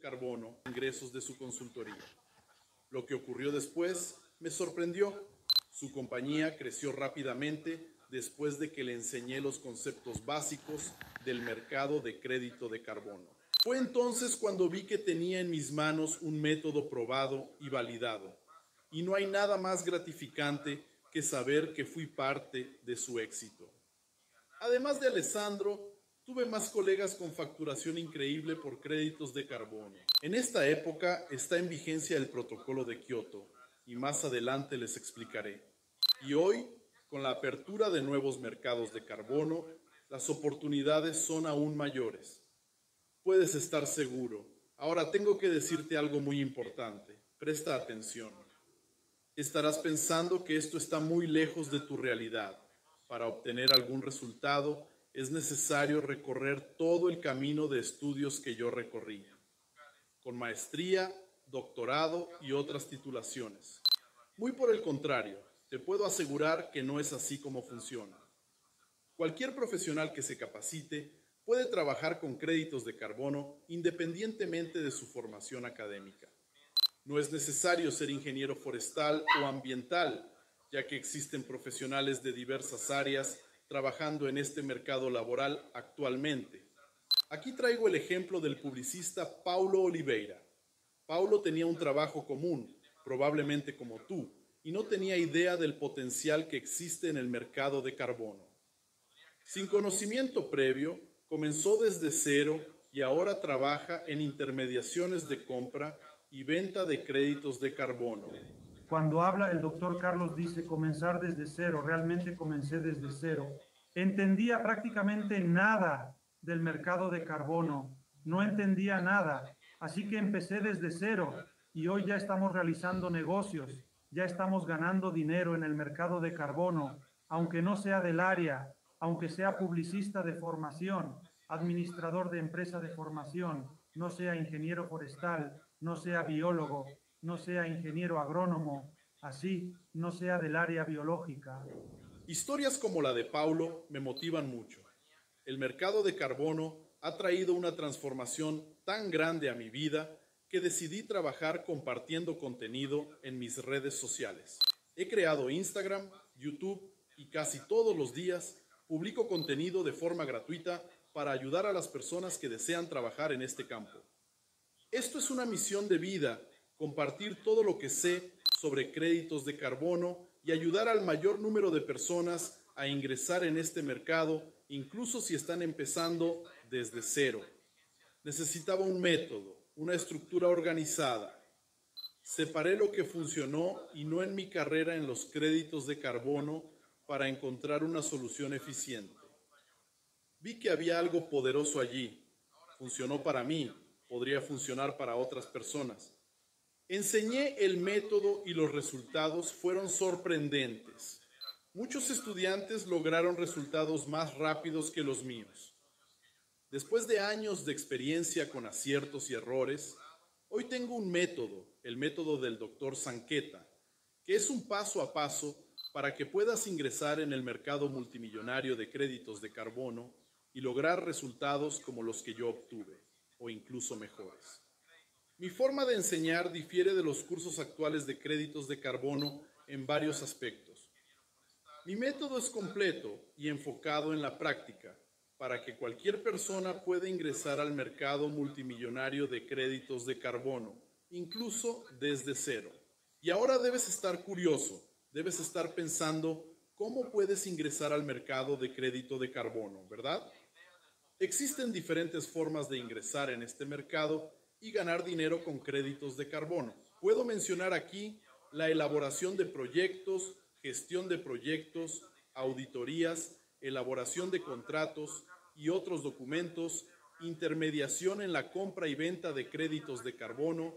carbono, ingresos de su consultoría. Lo que ocurrió después me sorprendió. Su compañía creció rápidamente después de que le enseñé los conceptos básicos del mercado de crédito de carbono. Fue entonces cuando vi que tenía en mis manos un método probado y validado. Y no hay nada más gratificante que saber que fui parte de su éxito. Además de Alessandro, tuve más colegas con facturación increíble por créditos de carbono. En esta época está en vigencia el protocolo de Kioto y más adelante les explicaré. Y hoy, con la apertura de nuevos mercados de carbono, las oportunidades son aún mayores. Puedes estar seguro. Ahora tengo que decirte algo muy importante. Presta atención. Estarás pensando que esto está muy lejos de tu realidad. Para obtener algún resultado, es necesario recorrer todo el camino de estudios que yo recorrí, con maestría, doctorado y otras titulaciones. Muy por el contrario, te puedo asegurar que no es así como funciona. Cualquier profesional que se capacite puede trabajar con créditos de carbono independientemente de su formación académica. No es necesario ser ingeniero forestal o ambiental, ya que existen profesionales de diversas áreas trabajando en este mercado laboral actualmente. Aquí traigo el ejemplo del publicista Paulo Oliveira. Paulo tenía un trabajo común, probablemente como tú, y no tenía idea del potencial que existe en el mercado de carbono. Sin conocimiento previo, comenzó desde cero y ahora trabaja en intermediaciones de compra y venta de créditos de carbono. Cuando habla el doctor Carlos dice comenzar desde cero, realmente comencé desde cero. Entendía prácticamente nada del mercado de carbono, no entendía nada, así que empecé desde cero y hoy ya estamos realizando negocios, ya estamos ganando dinero en el mercado de carbono, aunque no sea del área, aunque sea publicista de formación, administrador de empresa de formación, no sea ingeniero forestal, no sea biólogo, no sea ingeniero agrónomo, así no sea del área biológica. Historias como la de Paulo me motivan mucho. El mercado de carbono ha traído una transformación tan grande a mi vida que decidí trabajar compartiendo contenido en mis redes sociales. He creado Instagram, YouTube y casi todos los días publico contenido de forma gratuita para ayudar a las personas que desean trabajar en este campo. Esto es una misión de vida, compartir todo lo que sé sobre créditos de carbono y ayudar al mayor número de personas a ingresar en este mercado, incluso si están empezando desde cero. Necesitaba un método, una estructura organizada. Separé lo que funcionó y no en mi carrera en los créditos de carbono para encontrar una solución eficiente. Vi que había algo poderoso allí. Funcionó para mí, podría funcionar para otras personas. Enseñé el método y los resultados fueron sorprendentes. Muchos estudiantes lograron resultados más rápidos que los míos. Después de años de experiencia con aciertos y errores, hoy tengo un método, el método del Dr. Zanqueta, que es un paso a paso para que puedas ingresar en el mercado multimillonario de créditos de carbono y lograr resultados como los que yo obtuve, o incluso mejores. Mi forma de enseñar difiere de los cursos actuales de créditos de carbono en varios aspectos. Mi método es completo y enfocado en la práctica, para que cualquier persona pueda ingresar al mercado multimillonario de créditos de carbono, incluso desde cero. Y ahora debes estar curioso, debes estar pensando cómo puedes ingresar al mercado de crédito de carbono, ¿verdad? Existen diferentes formas de ingresar en este mercado y ganar dinero con créditos de carbono. Puedo mencionar aquí la elaboración de proyectos, gestión de proyectos, auditorías, elaboración de contratos y otros documentos, intermediación en la compra y venta de créditos de carbono,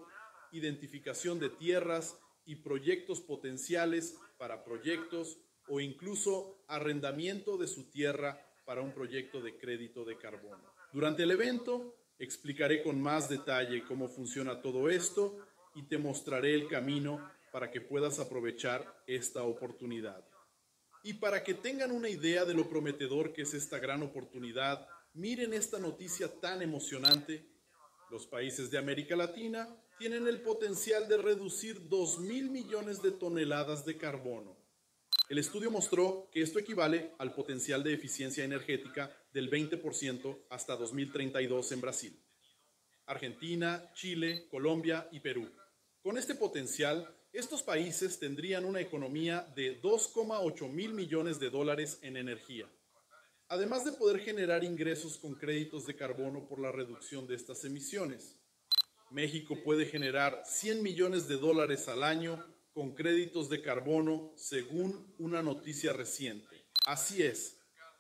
identificación de tierras y proyectos potenciales para proyectos o incluso arrendamiento de su tierra para un proyecto de crédito de carbono. Durante el evento explicaré con más detalle cómo funciona todo esto y te mostraré el camino para que puedas aprovechar esta oportunidad. Y para que tengan una idea de lo prometedor que es esta gran oportunidad, miren esta noticia tan emocionante. Los países de América Latina tienen el potencial de reducir 2.000 millones de toneladas de carbono. El estudio mostró que esto equivale al potencial de eficiencia energética del 20% hasta 2032 en Brasil, Argentina, Chile, Colombia y Perú. Con este potencial, estos países tendrían una economía de 2,8 mil millones de dólares en energía, además de poder generar ingresos con créditos de carbono por la reducción de estas emisiones. México puede generar 100 millones de dólares al año con créditos de carbono, según una noticia reciente. Así es,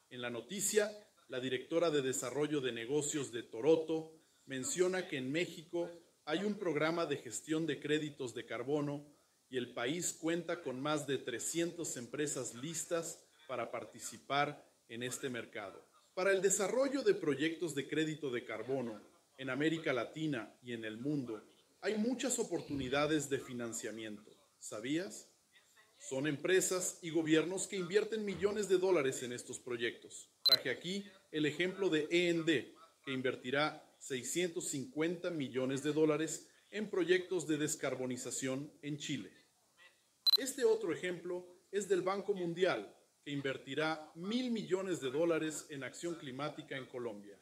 en la noticia, la directora de Desarrollo de Negocios de Toroto menciona que en México hay un programa de gestión de créditos de carbono y el país cuenta con más de 300 empresas listas para participar en este mercado. Para el desarrollo de proyectos de crédito de carbono en América Latina y en el mundo, hay muchas oportunidades de financiamiento. ¿Sabías? Son empresas y gobiernos que invierten millones de dólares en estos proyectos. Traje aquí el ejemplo de E&D, que invertirá 650 millones de dólares en proyectos de descarbonización en Chile. Este otro ejemplo es del Banco Mundial, que invertirá 1.000 millones de dólares en acción climática en Colombia.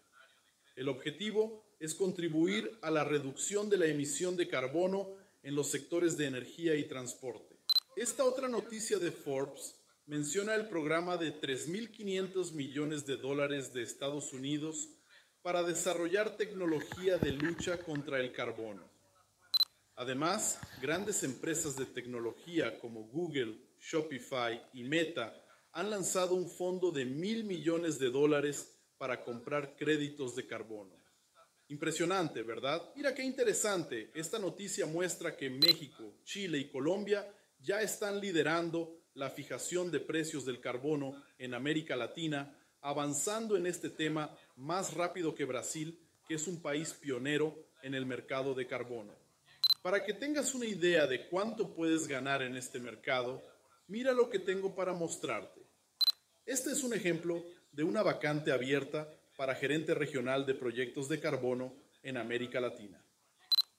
El objetivo es contribuir a la reducción de la emisión de carbono en los sectores de energía y transporte. Esta otra noticia de Forbes menciona el programa de 3.500 millones de dólares de Estados Unidos para desarrollar tecnología de lucha contra el carbono. Además, grandes empresas de tecnología como Google, Shopify y Meta han lanzado un fondo de 1.000 millones de dólares para comprar créditos de carbono. Impresionante, ¿verdad? Mira qué interesante. Esta noticia muestra que México, Chile y Colombia ya están liderando la fijación de precios del carbono en América Latina, avanzando en este tema más rápido que Brasil, que es un país pionero en el mercado de carbono. Para que tengas una idea de cuánto puedes ganar en este mercado, mira lo que tengo para mostrarte. Este es un ejemplo de una vacante abierta para gerente regional de proyectos de carbono en América Latina.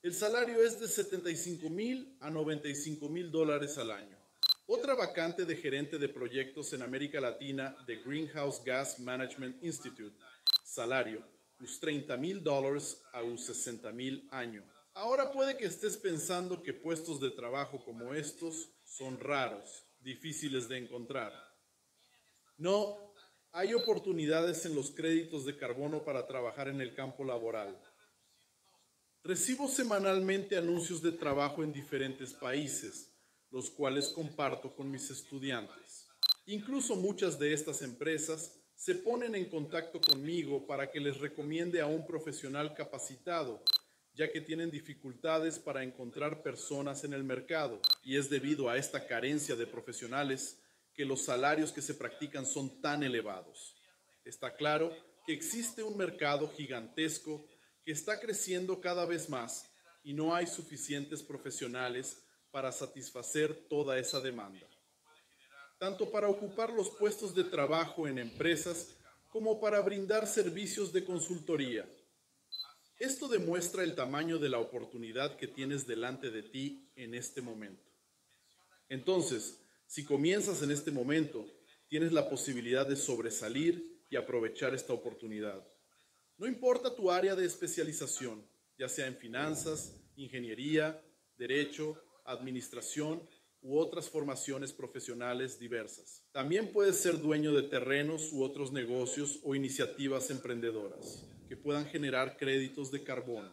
El salario es de 75,000 a 95,000 dólares al año. Otra vacante de gerente de proyectos en América Latina de Greenhouse Gas Management Institute. Salario, uns 30,000 dólares a uns 60,000 año. Ahora puede que estés pensando que puestos de trabajo como estos son raros, difíciles de encontrar. No, hay oportunidades en los créditos de carbono para trabajar en el campo laboral. Recibo semanalmente anuncios de trabajo en diferentes países, los cuales comparto con mis estudiantes. Incluso muchas de estas empresas se ponen en contacto conmigo para que les recomiende a un profesional capacitado, ya que tienen dificultades para encontrar personas en el mercado, y es debido a esta carencia de profesionales que los salarios que se practican son tan elevados. Está claro que existe un mercado gigantesco que está creciendo cada vez más y no hay suficientes profesionales para satisfacer toda esa demanda, tanto para ocupar los puestos de trabajo en empresas como para brindar servicios de consultoría. Esto demuestra el tamaño de la oportunidad que tienes delante de ti en este momento. Entonces, si comienzas en este momento, tienes la posibilidad de sobresalir y aprovechar esta oportunidad. No importa tu área de especialización, ya sea en finanzas, ingeniería, derecho, administración u otras formaciones profesionales diversas. También puedes ser dueño de terrenos u otros negocios o iniciativas emprendedoras que puedan generar créditos de carbono.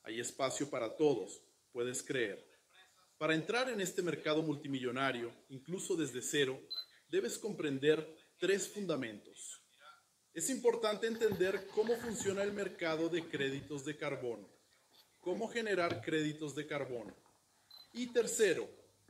Hay espacio para todos, puedes creer. Para entrar en este mercado multimillonario, incluso desde cero, debes comprender 3 fundamentos. Es importante entender cómo funciona el mercado de créditos de carbono, cómo generar créditos de carbono. Y tercero,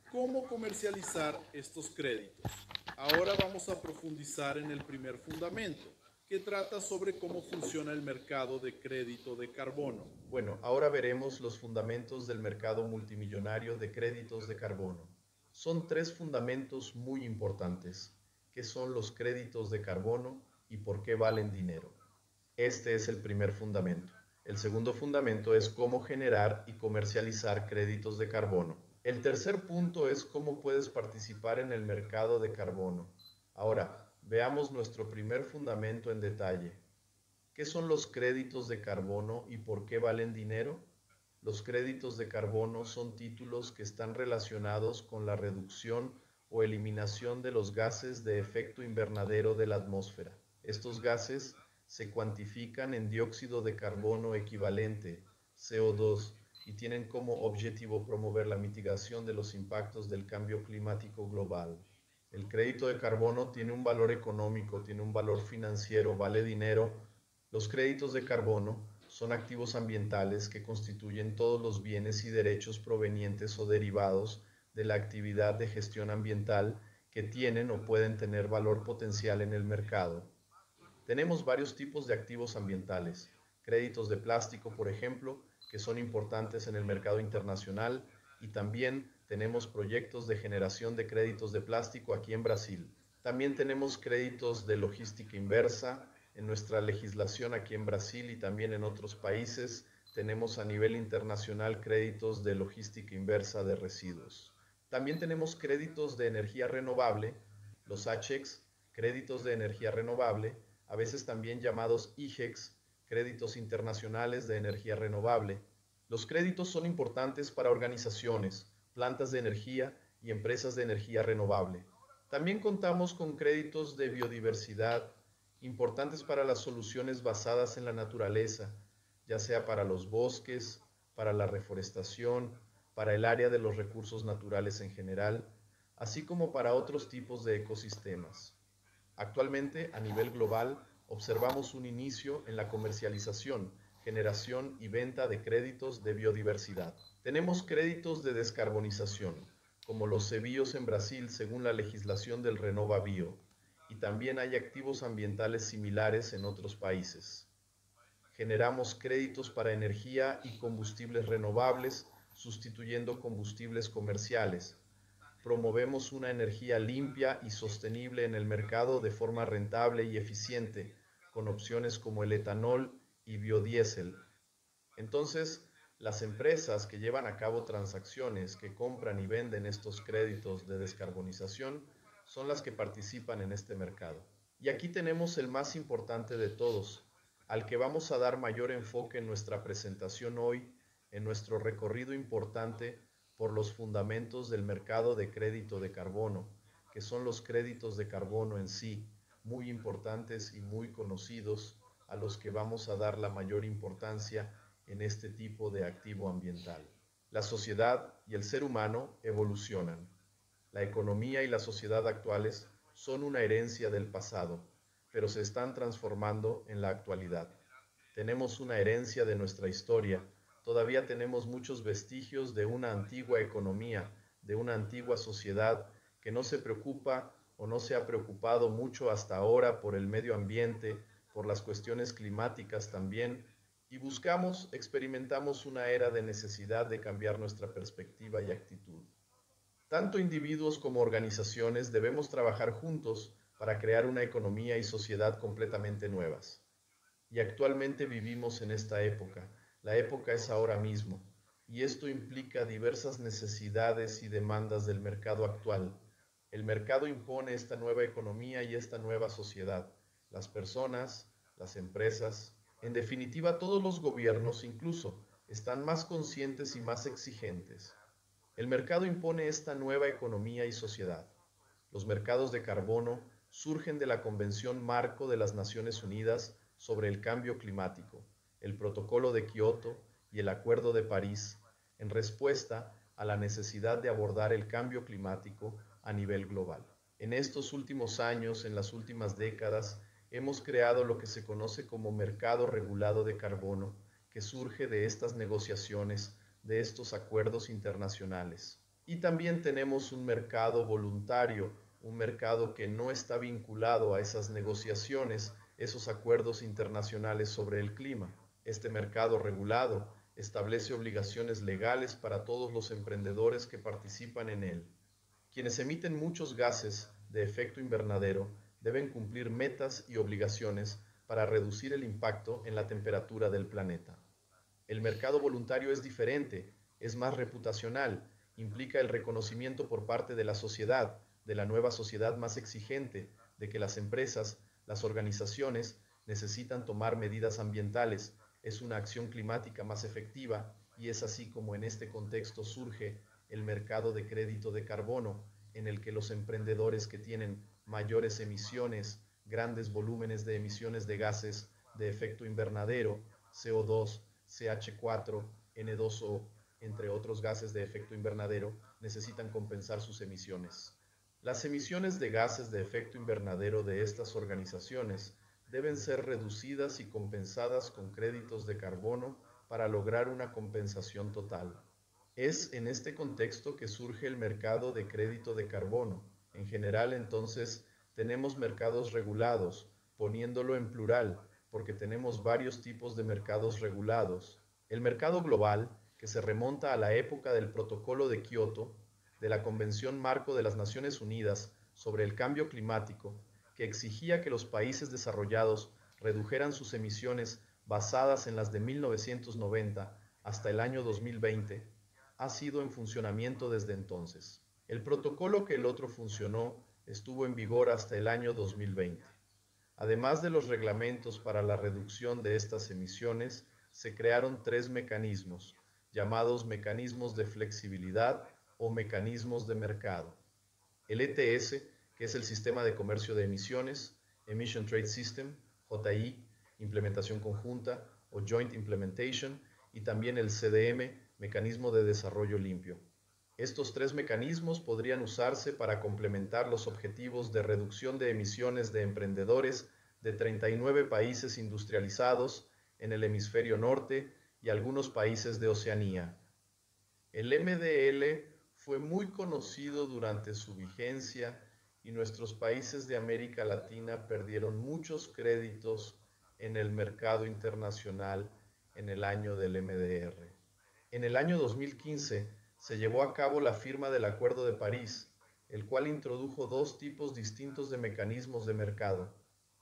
cómo comercializar estos créditos. Ahora vamos a profundizar en el primer fundamento, que trata sobre cómo funciona el mercado de crédito de carbono. Bueno, ahora veremos los fundamentos del mercado multimillonario de créditos de carbono. Son 3 fundamentos muy importantes, que son los créditos de carbono y por qué valen dinero. Este es el primer fundamento. El segundo fundamento es cómo generar y comercializar créditos de carbono. El tercer punto es cómo puedes participar en el mercado de carbono. Ahora, veamos nuestro primer fundamento en detalle. ¿Qué son los créditos de carbono y por qué valen dinero? Los créditos de carbono son títulos que están relacionados con la reducción o eliminación de los gases de efecto invernadero de la atmósfera. Estos gases se cuantifican en dióxido de carbono equivalente, CO2, y tienen como objetivo promover la mitigación de los impactos del cambio climático global. El crédito de carbono tiene un valor económico, tiene un valor financiero, vale dinero. Los créditos de carbono son activos ambientales que constituyen todos los bienes y derechos provenientes o derivados de la actividad de gestión ambiental que tienen o pueden tener valor potencial en el mercado. Tenemos varios tipos de activos ambientales. Créditos de plástico, por ejemplo, que son importantes en el mercado internacional, y también tenemos proyectos de generación de créditos de plástico aquí en Brasil. También tenemos créditos de logística inversa. En nuestra legislación aquí en Brasil y también en otros países tenemos a nivel internacional créditos de logística inversa de residuos. También tenemos créditos de energía renovable, los HEX, créditos de energía renovable, a veces también llamados IGEX, créditos internacionales de energía renovable. Los créditos son importantes para organizaciones, plantas de energía y empresas de energía renovable. También contamos con créditos de biodiversidad, importantes para las soluciones basadas en la naturaleza, ya sea para los bosques, para la reforestación, para el área de los recursos naturales en general, así como para otros tipos de ecosistemas. Actualmente, a nivel global, observamos un inicio en la comercialización, generación y venta de créditos de biodiversidad. Tenemos créditos de descarbonización, como los CBIOs en Brasil según la legislación del RenovaBio, y también hay activos ambientales similares en otros países. Generamos créditos para energía y combustibles renovables, sustituyendo combustibles comerciales. Promovemos una energía limpia y sostenible en el mercado de forma rentable y eficiente, con opciones como el etanol y biodiesel. Entonces, las empresas que llevan a cabo transacciones, que compran y venden estos créditos de descarbonización, son las que participan en este mercado. Y aquí tenemos el más importante de todos, al que vamos a dar mayor enfoque en nuestra presentación hoy, en nuestro recorrido importante por los fundamentos del mercado de crédito de carbono, que son los créditos de carbono en sí, muy importantes y muy conocidos, a los que vamos a dar la mayor importancia en este tipo de activo ambiental. La sociedad y el ser humano evolucionan. La economía y la sociedad actuales son una herencia del pasado, pero se están transformando en la actualidad. Tenemos una herencia de nuestra historia. Todavía tenemos muchos vestigios de una antigua economía, de una antigua sociedad que no se preocupa o no se ha preocupado mucho hasta ahora por el medio ambiente, por las cuestiones climáticas también, y experimentamos una era de necesidad de cambiar nuestra perspectiva y actitud. Tanto individuos como organizaciones debemos trabajar juntos para crear una economía y sociedad completamente nuevas. Y actualmente vivimos en esta época. La época es ahora mismo, y esto implica diversas necesidades y demandas del mercado actual. El mercado impone esta nueva economía y esta nueva sociedad. Las personas, las empresas, en definitiva todos los gobiernos incluso, están más conscientes y más exigentes. El mercado impone esta nueva economía y sociedad. Los mercados de carbono surgen de la Convención Marco de las Naciones Unidas sobre el Cambio Climático, el Protocolo de Kioto y el Acuerdo de París, en respuesta a la necesidad de abordar el cambio climático a nivel global. En estos últimos años, en las últimas décadas, hemos creado lo que se conoce como mercado regulado de carbono, que surge de estas negociaciones, de estos acuerdos internacionales. Y también tenemos un mercado voluntario, un mercado que no está vinculado a esas negociaciones, esos acuerdos internacionales sobre el clima. Este mercado regulado establece obligaciones legales para todos los emprendedores que participan en él. Quienes emiten muchos gases de efecto invernadero deben cumplir metas y obligaciones para reducir el impacto en la temperatura del planeta. El mercado voluntario es diferente, es más reputacional, implica el reconocimiento por parte de la sociedad, de la nueva sociedad más exigente, de que las empresas, las organizaciones necesitan tomar medidas ambientales, es una acción climática más efectiva y es así como en este contexto surge el mercado de crédito de carbono, en el que los emprendedores que tienen mayores emisiones, grandes volúmenes de emisiones de gases de efecto invernadero, CO2, CH4, N2O, entre otros gases de efecto invernadero, necesitan compensar sus emisiones. Las emisiones de gases de efecto invernadero de estas organizaciones deben ser reducidas y compensadas con créditos de carbono para lograr una compensación total. Es en este contexto que surge el mercado de crédito de carbono. En general, entonces, tenemos mercados regulados, poniéndolo en plural, porque tenemos varios tipos de mercados regulados. El mercado global, que se remonta a la época del Protocolo de Kioto, de la Convención Marco de las Naciones Unidas sobre el Cambio Climático, que exigía que los países desarrollados redujeran sus emisiones basadas en las de 1990 hasta el año 2020, ha sido en funcionamiento desde entonces. El protocolo que el otro funcionó estuvo en vigor hasta el año 2020. Además de los reglamentos para la reducción de estas emisiones, se crearon 3 mecanismos, llamados mecanismos de flexibilidad o mecanismos de mercado. El ETS, que es el Sistema de Comercio de Emisiones, Emission Trade System, JI, Implementación Conjunta o Joint Implementation, y también el CDM, Mecanismo de Desarrollo Limpio. Estos 3 mecanismos podrían usarse para complementar los objetivos de reducción de emisiones de emprendedores de 39 países industrializados en el hemisferio norte y algunos países de Oceanía. El MDL fue muy conocido durante su vigencia y nuestros países de América Latina perdieron muchos créditos en el mercado internacional en el año del MDR. En el año 2015 se llevó a cabo la firma del Acuerdo de París, el cual introdujo 2 tipos distintos de mecanismos de mercado.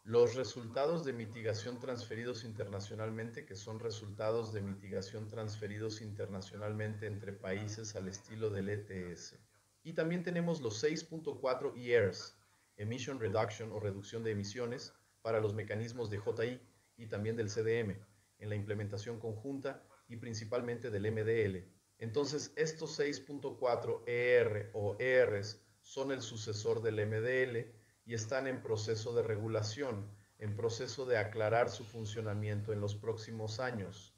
Los resultados de mitigación transferidos internacionalmente, que son resultados de mitigación transferidos internacionalmente entre países al estilo del ETS. Y también tenemos los 6.4 ERs, Emission Reduction o reducción de emisiones, para los mecanismos de JI y también del CDM, en la implementación conjunta y principalmente del MDL. Entonces, estos 6.4 ER o ERs son el sucesor del MDL y están en proceso de regulación, en proceso de aclarar su funcionamiento en los próximos años.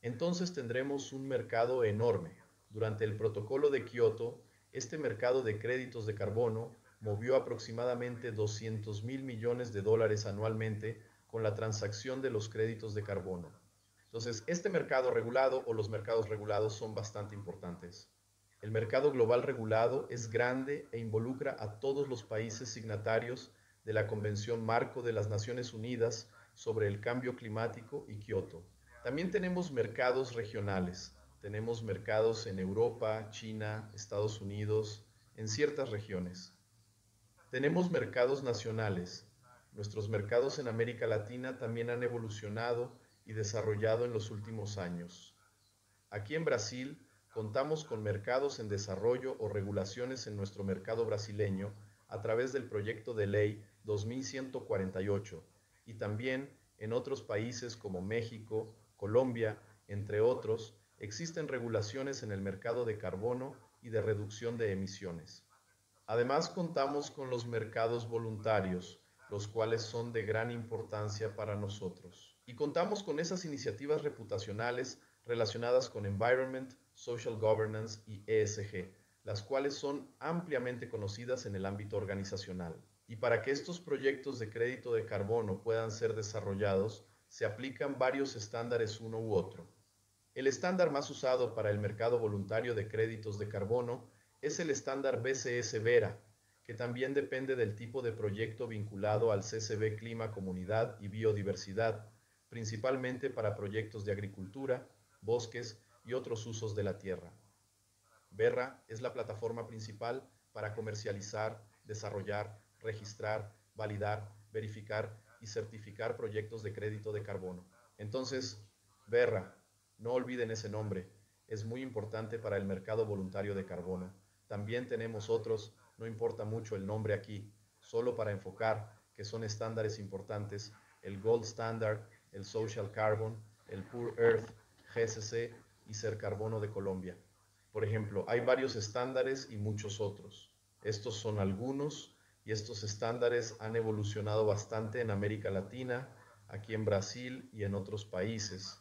Entonces tendremos un mercado enorme. Durante el protocolo de Kioto, este mercado de créditos de carbono movió aproximadamente 200.000 millones de dólares anualmente con la transacción de los créditos de carbono. Entonces, este mercado regulado o los mercados regulados son bastante importantes. El mercado global regulado es grande e involucra a todos los países signatarios de la Convención Marco de las Naciones Unidas sobre el Cambio Climático y Kioto. También tenemos mercados regionales. Tenemos mercados en Europa, China, Estados Unidos, en ciertas regiones. Tenemos mercados nacionales. Nuestros mercados en América Latina también han evolucionado y desarrollado en los últimos años. Aquí en Brasil, contamos con mercados en desarrollo o regulaciones en nuestro mercado brasileño a través del proyecto de ley 2148 y también en otros países como México, Colombia, entre otros, existen regulaciones en el mercado de carbono y de reducción de emisiones. Además, contamos con los mercados voluntarios, los cuales son de gran importancia para nosotros. Y contamos con esas iniciativas reputacionales relacionadas con Environment, Social Governance y ESG, las cuales son ampliamente conocidas en el ámbito organizacional. Y para que estos proyectos de crédito de carbono puedan ser desarrollados, se aplican varios estándares uno u otro. El estándar más usado para el mercado voluntario de créditos de carbono es el estándar BCS Vera, que también depende del tipo de proyecto vinculado al CCB Clima, Comunidad y Biodiversidad, principalmente para proyectos de agricultura, bosques y otros usos de la tierra. Verra es la plataforma principal para comercializar, desarrollar, registrar, validar, verificar y certificar proyectos de crédito de carbono. Entonces, Verra, No olviden ese nombre, es muy importante para el mercado voluntario de carbono. También tenemos otros, no importa mucho el nombre aquí, solo para enfocar que son estándares importantes, el Gold Standard, el Social Carbon, el Pure Earth, GSC y Ser Carbono de Colombia. Por ejemplo, hay varios estándares y muchos otros. Estos son algunos y estos estándares han evolucionado bastante en América Latina, aquí en Brasil y en otros países.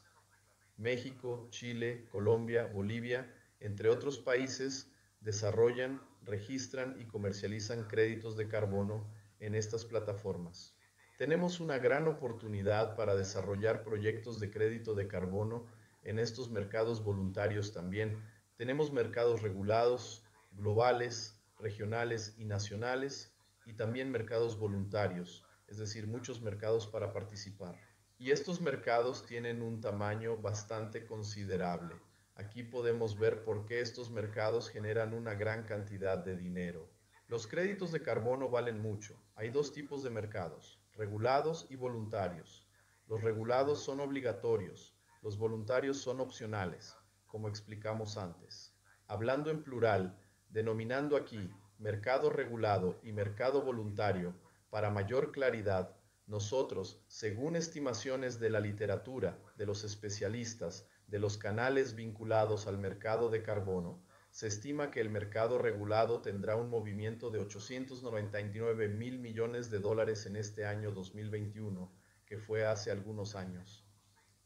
México, Chile, Colombia, Bolivia, entre otros países, desarrollan, registran y comercializan créditos de carbono en estas plataformas. Tenemos una gran oportunidad para desarrollar proyectos de crédito de carbono en estos mercados voluntarios también. Tenemos mercados regulados, globales, regionales y nacionales, y también mercados voluntarios, es decir, muchos mercados para participar. Y estos mercados tienen un tamaño bastante considerable. Aquí podemos ver por qué estos mercados generan una gran cantidad de dinero. Los créditos de carbono valen mucho. Hay dos tipos de mercados, regulados y voluntarios. Los regulados son obligatorios, los voluntarios son opcionales, como explicamos antes. Hablando en plural, denominando aquí mercado regulado y mercado voluntario, para mayor claridad, nosotros, según estimaciones de la literatura, de los especialistas, de los canales vinculados al mercado de carbono, se estima que el mercado regulado tendrá un movimiento de 899.000 millones de dólares en este año 2021, que fue hace algunos años.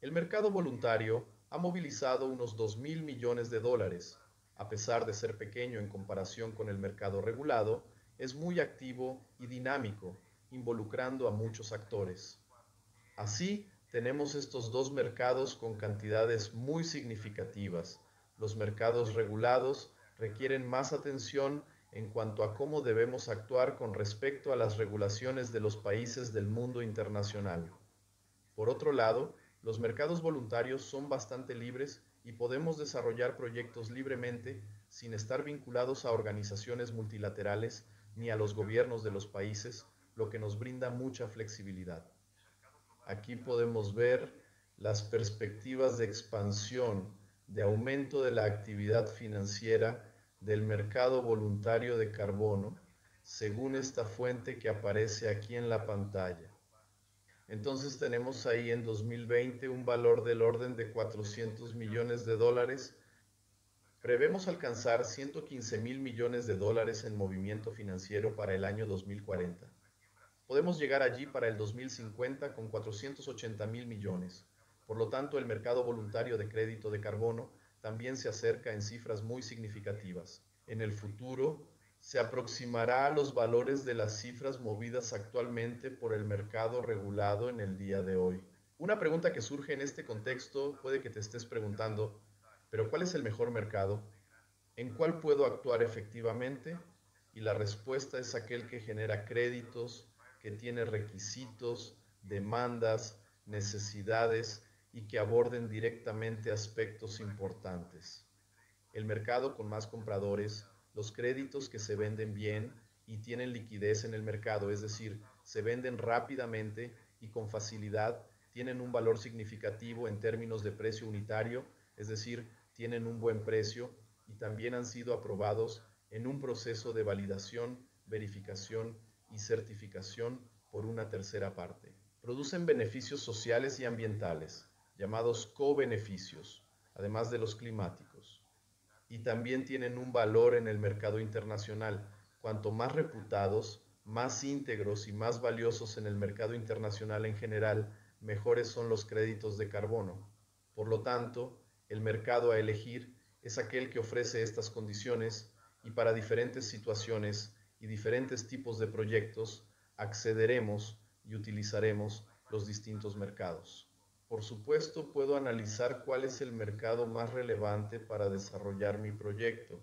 El mercado voluntario ha movilizado unos 2.000 millones de dólares. A pesar de ser pequeño en comparación con el mercado regulado, es muy activo y dinámico, involucrando a muchos actores. Así, tenemos estos dos mercados con cantidades muy significativas. Los mercados regulados requieren más atención en cuanto a cómo debemos actuar con respecto a las regulaciones de los países del mundo internacional. Por otro lado, los mercados voluntarios son bastante libres y podemos desarrollar proyectos libremente sin estar vinculados a organizaciones multilaterales ni a los gobiernos de los países, lo que nos brinda mucha flexibilidad. Aquí podemos ver las perspectivas de expansión, de aumento de la actividad financiera del mercado voluntario de carbono, según esta fuente que aparece aquí en la pantalla. Entonces tenemos ahí en 2020 un valor del orden de 400 millones de dólares. Prevemos alcanzar 115.000 millones de dólares en movimiento financiero para el año 2040. Podemos llegar allí para el 2050 con 480.000 millones. Por lo tanto, el mercado voluntario de crédito de carbono también se acerca en cifras muy significativas. En el futuro, se aproximará a los valores de las cifras movidas actualmente por el mercado regulado en el día de hoy. Una pregunta que surge en este contexto puede que te estés preguntando, ¿pero cuál es el mejor mercado? ¿En cuál puedo actuar efectivamente? Y la respuesta es aquel que genera créditos, que tiene requisitos, demandas, necesidades y que aborden directamente aspectos importantes. El mercado con más compradores, los créditos que se venden bien y tienen liquidez en el mercado, es decir, se venden rápidamente y con facilidad, tienen un valor significativo en términos de precio unitario, es decir, tienen un buen precio y también han sido aprobados en un proceso de validación, verificación y certificación por una tercera parte. Producen beneficios sociales y ambientales, llamados co-beneficios, además de los climáticos. Y también tienen un valor en el mercado internacional. Cuanto más reputados, más íntegros y más valiosos en el mercado internacional en general, mejores son los créditos de carbono. Por lo tanto, el mercado a elegir es aquel que ofrece estas condiciones y para diferentes situaciones y diferentes tipos de proyectos accederemos y utilizaremos los distintos mercados. Por supuesto, puedo analizar cuál es el mercado más relevante para desarrollar mi proyecto.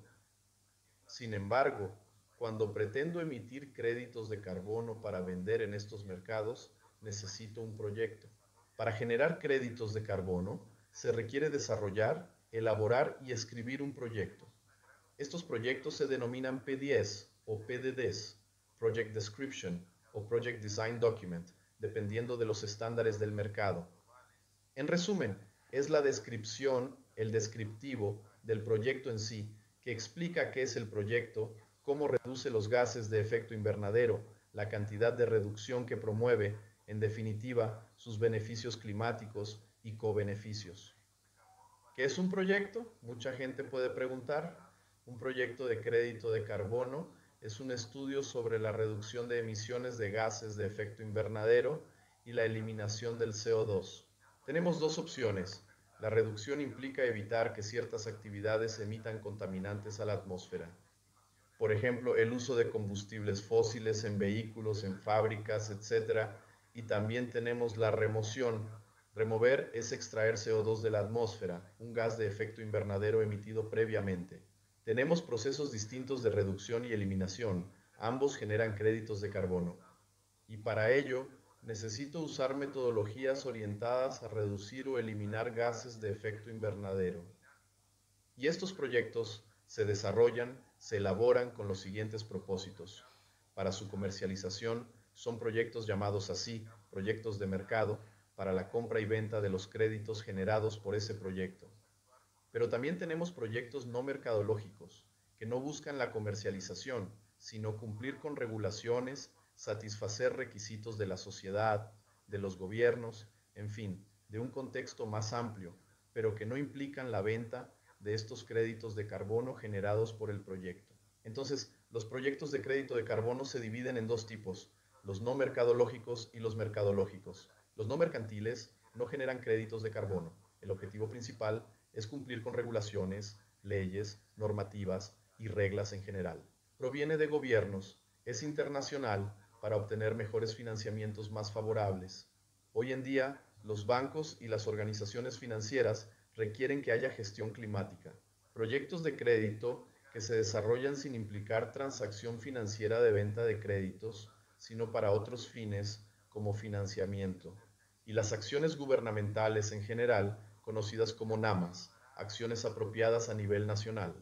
Sin embargo, cuando pretendo emitir créditos de carbono para vender en estos mercados, necesito un proyecto. Para generar créditos de carbono, se requiere desarrollar, elaborar y escribir un proyecto. Estos proyectos se denominan P10 o PDDs, Project Description o Project Design Document, dependiendo de los estándares del mercado. En resumen, es la descripción, el descriptivo del proyecto en sí, que explica qué es el proyecto, cómo reduce los gases de efecto invernadero, la cantidad de reducción que promueve, en definitiva, sus beneficios climáticos y cobeneficios. ¿Qué es un proyecto? Mucha gente puede preguntar. Un proyecto de crédito de carbono es un estudio sobre la reducción de emisiones de gases de efecto invernadero y la eliminación del CO2. Tenemos dos opciones. La reducción implica evitar que ciertas actividades emitan contaminantes a la atmósfera. Por ejemplo, el uso de combustibles fósiles en vehículos, en fábricas, etc. Y también tenemos la remoción. Remover es extraer CO2 de la atmósfera, un gas de efecto invernadero emitido previamente. Tenemos procesos distintos de reducción y eliminación. Ambos generan créditos de carbono. Y para ello, necesito usar metodologías orientadas a reducir o eliminar gases de efecto invernadero. Y estos proyectos se desarrollan, se elaboran con los siguientes propósitos. Para su comercialización son proyectos llamados así, proyectos de mercado, para la compra y venta de los créditos generados por ese proyecto. Pero también tenemos proyectos no mercadológicos, que no buscan la comercialización, sino cumplir con regulaciones, satisfacer requisitos de la sociedad, de los gobiernos, en fin, de un contexto más amplio, pero que no implican la venta de estos créditos de carbono generados por el proyecto. Entonces, los proyectos de crédito de carbono se dividen en dos tipos, los no mercadológicos y los mercadológicos. Los no mercantiles no generan créditos de carbono. El objetivo principal es cumplir con regulaciones, leyes, normativas y reglas en general. Proviene de gobiernos, es internacional para obtener mejores financiamientos más favorables. Hoy en día, los bancos y las organizaciones financieras requieren que haya gestión climática. Proyectos de crédito que se desarrollan sin implicar transacción financiera de venta de créditos, sino para otros fines como financiamiento. Y las acciones gubernamentales en general, conocidas como NAMAs, acciones apropiadas a nivel nacional.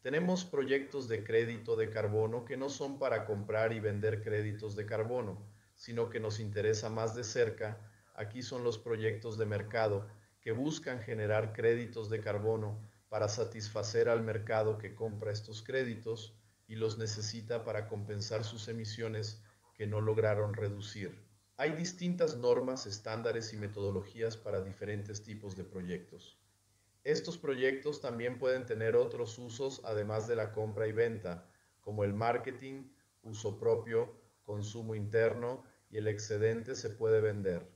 Tenemos proyectos de crédito de carbono que no son para comprar y vender créditos de carbono, sino que nos interesa más de cerca. Aquí son los proyectos de mercado que buscan generar créditos de carbono para satisfacer al mercado que compra estos créditos y los necesita para compensar sus emisiones que no lograron reducir. Hay distintas normas, estándares y metodologías para diferentes tipos de proyectos. Estos proyectos también pueden tener otros usos además de la compra y venta, como el marketing, uso propio, consumo interno y el excedente se puede vender.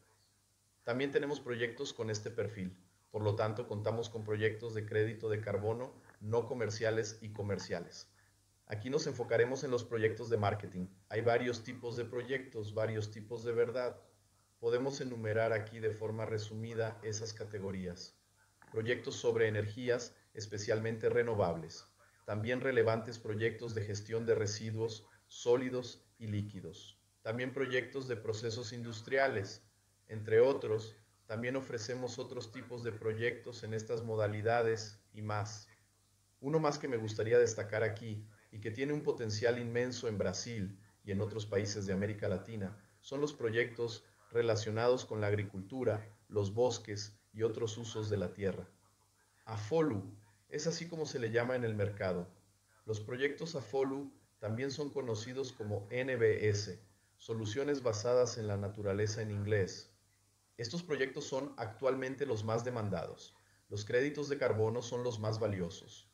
También tenemos proyectos con este perfil, por lo tanto contamos con proyectos de crédito de carbono no comerciales y comerciales. Aquí nos enfocaremos en los proyectos de marketing. Hay varios tipos de proyectos, varios tipos de verdad. Podemos enumerar aquí de forma resumida esas categorías. Proyectos sobre energías, especialmente renovables. También relevantes proyectos de gestión de residuos sólidos y líquidos. También proyectos de procesos industriales. Entre otros, también ofrecemos otros tipos de proyectos en estas modalidades y más. Uno más que me gustaría destacar aquí y que tiene un potencial inmenso en Brasil y en otros países de América Latina son los proyectos relacionados con la agricultura, los bosques y otros usos de la tierra. AFOLU es así como se le llama en el mercado. Los proyectos AFOLU también son conocidos como NBS, soluciones basadas en la naturaleza en inglés. Estos proyectos son actualmente los más demandados. Los créditos de carbono son los más valiosos.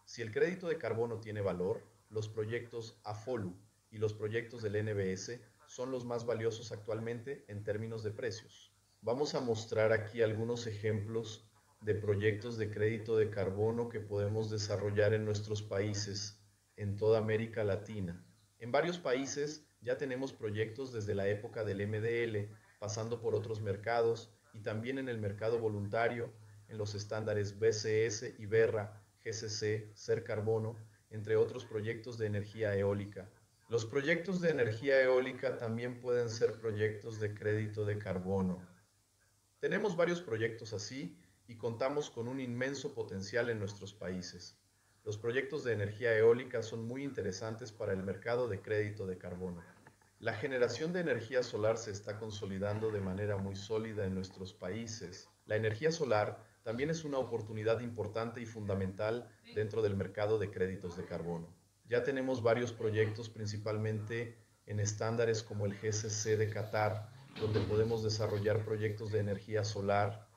Si el crédito de carbono tiene valor, los proyectos AFOLU y los proyectos del NBS son los más valiosos actualmente en términos de precios. Vamos a mostrar aquí algunos ejemplos de proyectos de crédito de carbono que podemos desarrollar en nuestros países, en toda América Latina. En varios países ya tenemos proyectos desde la época del MDL, pasando por otros mercados y también en el mercado voluntario, en los estándares BCS y BERRA, GCC, Ser Carbono, entre otros proyectos de energía eólica. Los proyectos de energía eólica también pueden ser proyectos de crédito de carbono. Tenemos varios proyectos así y contamos con un inmenso potencial en nuestros países. Los proyectos de energía eólica son muy interesantes para el mercado de crédito de carbono. La generación de energía solar se está consolidando de manera muy sólida en nuestros países La energía solar también es una oportunidad importante y fundamental dentro del mercado de créditos de carbono. Ya tenemos varios proyectos, principalmente en estándares como el GCC de Qatar, donde podemos desarrollar proyectos de energía solar,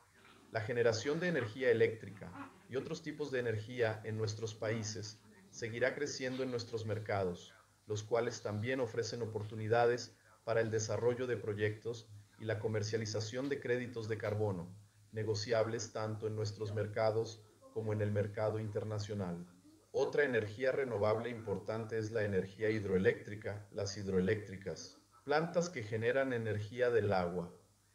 la generación de energía eléctrica y otros tipos de energía en nuestros países seguirá creciendo en nuestros mercados, los cuales también ofrecen oportunidades para el desarrollo de proyectos y la comercialización de créditos de carbono, negociables tanto en nuestros mercados como en el mercado internacional. Otra energía renovable importante es la energía hidroeléctrica, las hidroeléctricas, plantas que generan energía del agua.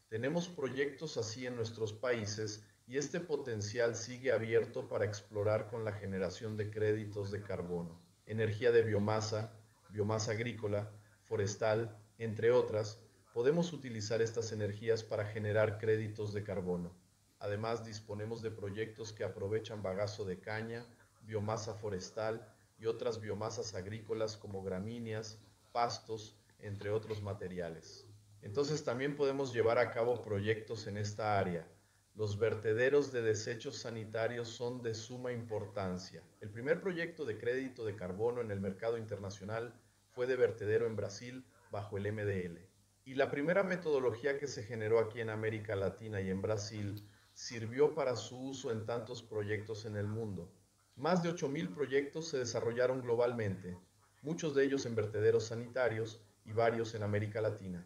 Tenemos proyectos así en nuestros países y este potencial sigue abierto para explorar con la generación de créditos de carbono, energía de biomasa, biomasa agrícola, forestal, entre otras. Podemos utilizar estas energías para generar créditos de carbono. Además, disponemos de proyectos que aprovechan bagazo de caña, biomasa forestal y otras biomasas agrícolas como gramíneas, pastos, entre otros materiales. Entonces también podemos llevar a cabo proyectos en esta área. Los vertederos de desechos sanitarios son de suma importancia. El primer proyecto de crédito de carbono en el mercado internacional fue de vertedero en Brasil bajo el MDL. Y la primera metodología que se generó aquí en América Latina y en Brasil sirvió para su uso en tantos proyectos en el mundo. Más de 8.000 proyectos se desarrollaron globalmente, muchos de ellos en vertederos sanitarios y varios en América Latina.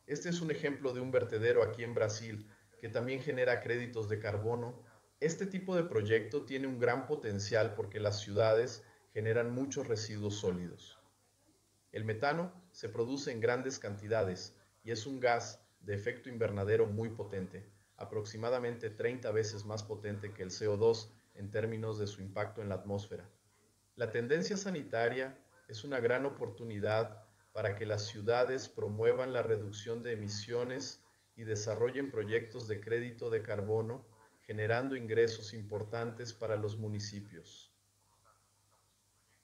Este es un ejemplo de un vertedero aquí en Brasil que también genera créditos de carbono. Este tipo de proyecto tiene un gran potencial porque las ciudades generan muchos residuos sólidos. El metano se produce en grandes cantidades y es un gas de efecto invernadero muy potente, aproximadamente 30 veces más potente que el CO2 en términos de su impacto en la atmósfera. La tendencia sanitaria es una gran oportunidad para que las ciudades promuevan la reducción de emisiones y desarrollen proyectos de crédito de carbono, generando ingresos importantes para los municipios.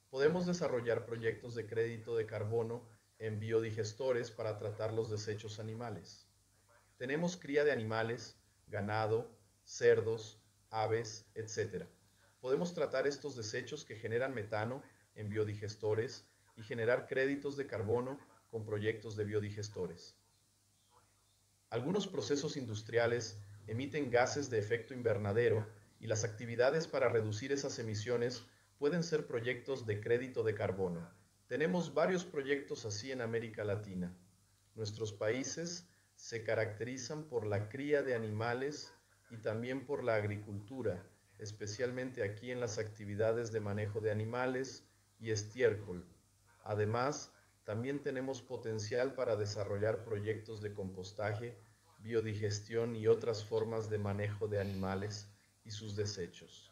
Podemos desarrollar proyectos de crédito de carbono en biodigestores para tratar los desechos animales. Tenemos cría de animales, ganado, cerdos, aves, etc. Podemos tratar estos desechos que generan metano en biodigestores y generar créditos de carbono con proyectos de biodigestores. Algunos procesos industriales emiten gases de efecto invernadero y las actividades para reducir esas emisiones pueden ser proyectos de crédito de carbono. Tenemos varios proyectos así en América Latina. Nuestros países se caracterizan por la cría de animales y también por la agricultura, especialmente aquí en las actividades de manejo de animales y estiércol. Además, también tenemos potencial para desarrollar proyectos de compostaje, biodigestión y otras formas de manejo de animales y sus desechos.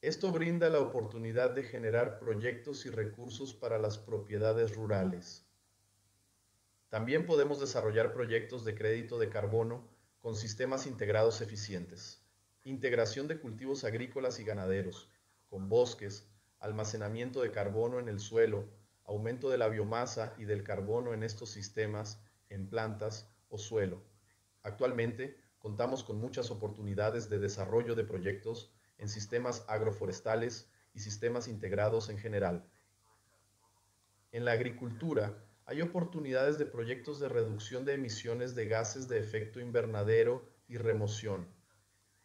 Esto brinda la oportunidad de generar proyectos y recursos para las propiedades rurales. También podemos desarrollar proyectos de crédito de carbono con sistemas integrados eficientes, integración de cultivos agrícolas y ganaderos, con bosques, almacenamiento de carbono en el suelo, aumento de la biomasa y del carbono en estos sistemas, en plantas o suelo. Actualmente, contamos con muchas oportunidades de desarrollo de proyectos en sistemas agroforestales y sistemas integrados en general. En la agricultura, hay oportunidades de proyectos de reducción de emisiones de gases de efecto invernadero y remoción.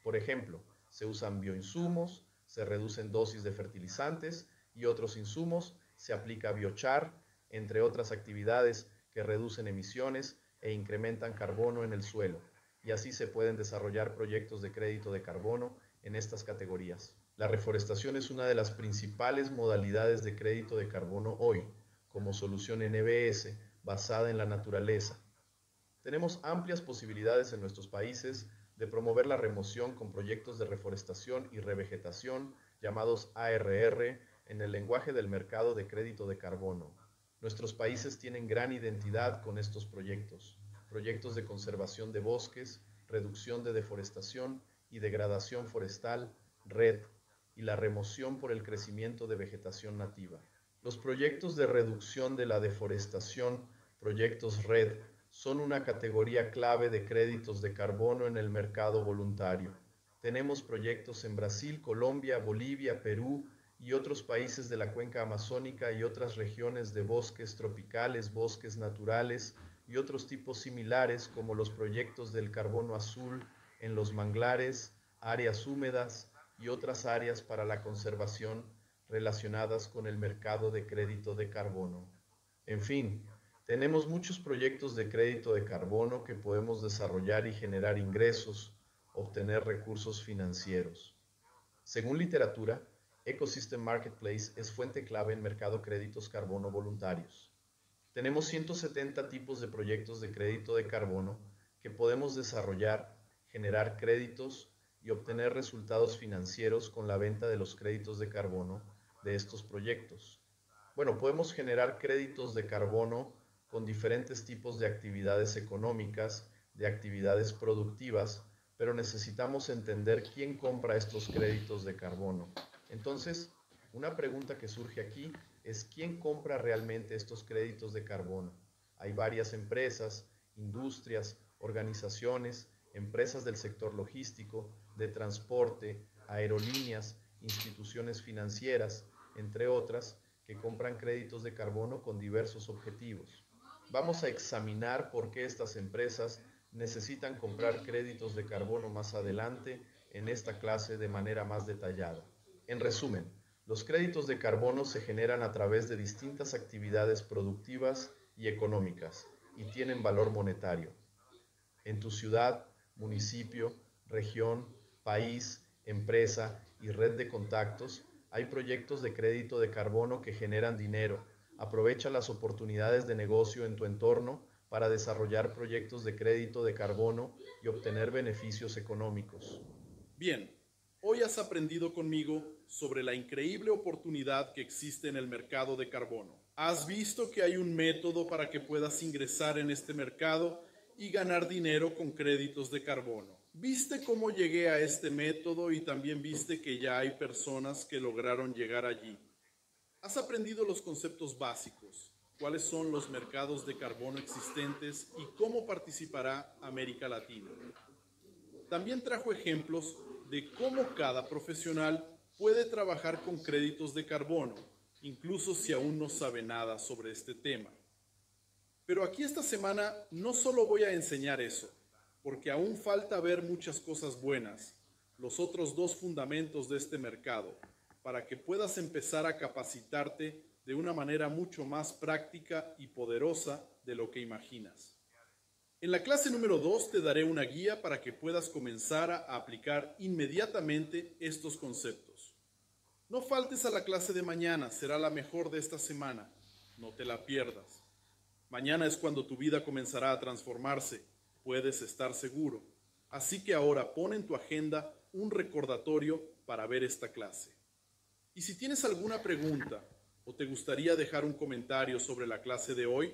Por ejemplo, se usan bioinsumos, se reducen dosis de fertilizantes y otros insumos, se aplica biochar, entre otras actividades que reducen emisiones e incrementan carbono en el suelo, y así se pueden desarrollar proyectos de crédito de carbono en estas categorías. La reforestación es una de las principales modalidades de crédito de carbono hoy, como solución NBS basada en la naturaleza. Tenemos amplias posibilidades en nuestros países de promover la remoción con proyectos de reforestación y revegetación llamados ARR en el lenguaje del mercado de crédito de carbono. Nuestros países tienen gran identidad con estos proyectos, proyectos de conservación de bosques, reducción de deforestación y degradación forestal, RED, y la remoción por el crecimiento de vegetación nativa. Los proyectos de reducción de la deforestación, proyectos RED, son una categoría clave de créditos de carbono en el mercado voluntario. Tenemos proyectos en Brasil, Colombia, Bolivia, Perú y otros países de la cuenca amazónica y otras regiones de bosques tropicales, bosques naturales y otros tipos similares como los proyectos del carbono azul en los manglares, áreas húmedas y otras áreas para la conservación relacionadas con el mercado de crédito de carbono. En fin, tenemos muchos proyectos de crédito de carbono que podemos desarrollar y generar ingresos, obtener recursos financieros. Según literatura, Ecosystem Marketplace es fuente clave en mercado créditos carbono voluntarios. Tenemos 170 tipos de proyectos de crédito de carbono que podemos desarrollar, generar créditos y obtener resultados financieros con la venta de los créditos de carbono de estos proyectos. Bueno, podemos generar créditos de carbono con diferentes tipos de actividades económicas, de actividades productivas, pero necesitamos entender quién compra estos créditos de carbono. Entonces, una pregunta que surge aquí es ¿quién compra realmente estos créditos de carbono? Hay varias empresas, industrias, organizaciones, empresas del sector logístico, de transporte, aerolíneas, instituciones financieras, entre otras, que compran créditos de carbono con diversos objetivos. Vamos a examinar por qué estas empresas necesitan comprar créditos de carbono más adelante en esta clase de manera más detallada. En resumen, los créditos de carbono se generan a través de distintas actividades productivas y económicas y tienen valor monetario. En tu ciudad, municipio, región, país, empresa y red de contactos, hay proyectos de crédito de carbono que generan dinero. Aprovecha las oportunidades de negocio en tu entorno para desarrollar proyectos de crédito de carbono y obtener beneficios económicos. Bien, hoy has aprendido conmigo sobre la increíble oportunidad que existe en el mercado de carbono. Has visto que hay un método para que puedas ingresar en este mercado y ganar dinero con créditos de carbono. Viste cómo llegué a este método y también viste que ya hay personas que lograron llegar allí. Has aprendido los conceptos básicos, cuáles son los mercados de carbono existentes y cómo participará América Latina. También trajo ejemplos de cómo cada profesional puede trabajar con créditos de carbono, incluso si aún no sabe nada sobre este tema. Pero aquí esta semana no solo voy a enseñar eso, porque aún falta ver muchas cosas buenas, los otros dos fundamentos de este mercado, para que puedas empezar a capacitarte de una manera mucho más práctica y poderosa de lo que imaginas. En la clase número 2 te daré una guía para que puedas comenzar a aplicar inmediatamente estos conceptos. No faltes a la clase de mañana, será la mejor de esta semana. No te la pierdas. Mañana es cuando tu vida comenzará a transformarse, puedes estar seguro. Así que ahora pon en tu agenda un recordatorio para ver esta clase. Y si tienes alguna pregunta o te gustaría dejar un comentario sobre la clase de hoy,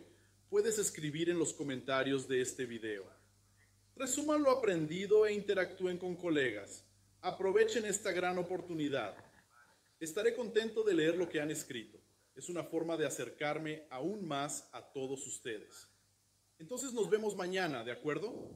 puedes escribir en los comentarios de este video. Resuman lo aprendido e interactúen con colegas. Aprovechen esta gran oportunidad. Estaré contento de leer lo que han escrito. Es una forma de acercarme aún más a todos ustedes. Entonces nos vemos mañana, ¿de acuerdo?